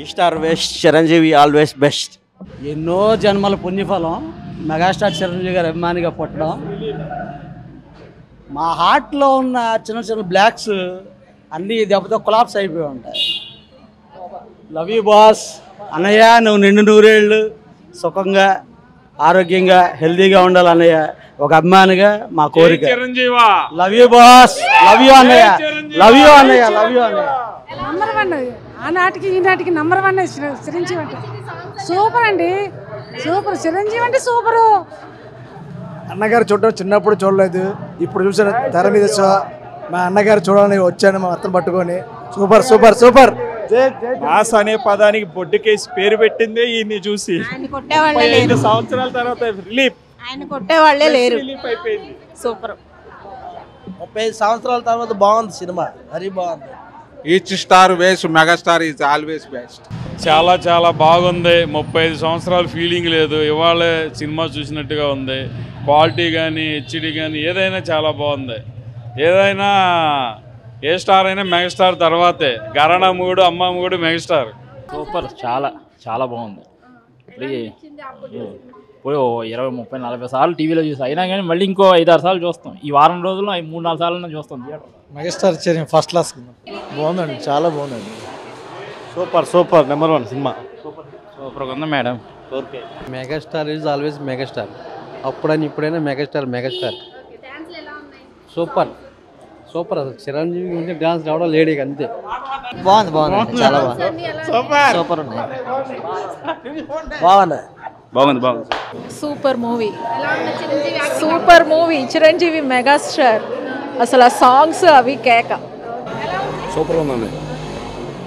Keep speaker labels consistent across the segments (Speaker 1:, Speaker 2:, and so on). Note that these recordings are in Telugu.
Speaker 1: ఈస్టార్ వెస్ట్ చిరంజీవి ఆల్వేస్ బెస్ట్.
Speaker 2: ఎన్నో జన్మల పుణ్యఫలం మెగాస్టార్ చిరంజీవి గారి అభిమానిగా పుట్టడం. మా హార్ట్లో ఉన్న చిన్న చిన్న బ్లాక్స్ అన్నీ దెబ్బతో కొలాప్స్ అయిపోయి ఉంటాయి. లవ్ యూ బాస్ అన్నయ్య, నువ్వు నిండు నూరేళ్ళు సుఖంగా ఆరోగ్యంగా హెల్తీగా ఉండాలి అన్నయ్య. ఒక అభిమానిగా మా కోరిక. Love you boss, love you అన్నయ్య, లవ్ యూ అన్నయ్య, లవ్ యూ అన్నయ్య.
Speaker 3: నంబర్ 1 ఆనాటికి ఈనాటికి నంబర్ 1 చిరంజీవి అంటే సూపర్ అండి, సూపర్. చిరంజీవి అంటే సూపరు.
Speaker 4: అన్నగారు చూడడం చిన్నప్పుడు చూడలేదు, ఇప్పుడు చూసాను తెర మీద. మా అన్నగారు చూడాలని వచ్చాను మా అత్తను పట్టుకొని. Super super super.
Speaker 5: మాస్ అనే పదానికి బొడ్డుకేసి పేరు పెట్టిందే ఈయన్ని చూసి. 5 సంవత్సరాల తర్వాత రిలీఫ్.
Speaker 6: ఆయన కొట్టేవాళ్లే లేరు.
Speaker 5: అయిపోయింది.
Speaker 6: సూపర్.
Speaker 2: 35 సంవత్సరాల తర్వాత బాగుంది సినిమా, మరీ బాగుంది.
Speaker 7: Each star ways megastar is always best.
Speaker 8: చాలా చాలా బాగుంది. 35 సంవత్సరాల ఫీలింగ్ లేదు, ఇవాళ సినిమా చూసినట్టుగా ఉంది. క్వాలిటీ కానీ హెచ్డి కానీ ఏదైనా చాలా బాగుంది. ఏదైనా ఏ స్టార్ అయినా మెగాస్టార్ తర్వాతే. గరణ మూడు అమ్మ మూడు మెగాస్టార్.
Speaker 9: సూపర్. చాలా చాలా బాగుంది. ఇప్పుడు 20, 30, 40 సార్లు టీవీలో చూసి అయినా కానీ మళ్ళీ ఇంకో 5, 6 సార్లు చూస్తాం. ఈ వారం రోజుల్లో 3, 4 సార్లు చూస్తాం థియేటర్.
Speaker 4: మెగాస్టార్ ఫస్ట్ క్లాస్ బాగుందండి, చాలా బాగుందండి.
Speaker 1: Super super, number 1 cinema.
Speaker 9: సూపర్గా ఉంది madam.
Speaker 2: Megastar is always megastar. అప్పుడైనా ఇప్పుడైనా మెగాస్టార్ మెగాస్టార్. Super super. అసలు చిరంజీవి గురించి డాన్స్ రావడం లేడీ అంతే.
Speaker 6: బాగుంది, బాగుంది, చాలా బాగుంది. సూపర్ ఉన్నాయి,
Speaker 2: బాగున్నాయి.
Speaker 8: బాగుంది బాగుంది.
Speaker 3: Super movie, super movie. Chiranjeevi megastar. అసలు ఆ సాంగ్స్ అవి కేక.
Speaker 1: సూపర్ ఉందండి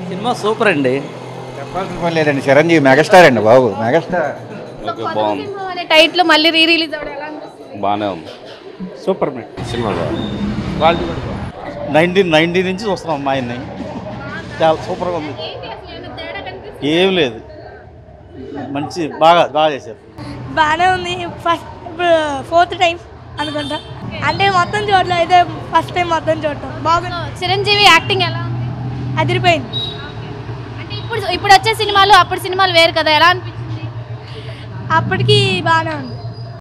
Speaker 2: సినిమా, సూపర్ అండి.
Speaker 7: చెప్పాల్సిన పని లేదండి, చిరంజీవి మెగాస్టార్ అండి బాబు, మెగాస్టార్.
Speaker 8: బాగుంది,
Speaker 6: టైటిల్ మళ్ళీ రీ రిలీజ్ అవ్వడం ఎలా అనిపిస్తుంది?
Speaker 8: బాగానే ఉంది.
Speaker 1: Super cinema. 1990 నుంచి చూస్తున్నాం అమ్మాయిని. చాలా సూపర్గా ఉంది. ఏం లేదు, మంచి బాగా బాగా చేశారు.
Speaker 3: బాగానే ఉంది. ఫస్ట్ 4th టైం అనుకుంటా. అంటే మొత్తం చూడలేదు, అయితే ఫస్ట్ టైం మొత్తం చూడటం బాగుంది.
Speaker 6: చిరంజీవి యాక్టింగ్ ఎలా ఉంది?
Speaker 3: అదిరిపోయింది.
Speaker 6: అంటే ఇప్పుడు వచ్చే సినిమాలు అప్పుడు సినిమాలు వేరు కదా, ఎలా అనిపించింది?
Speaker 3: అప్పటికి బాగానే ఉంది.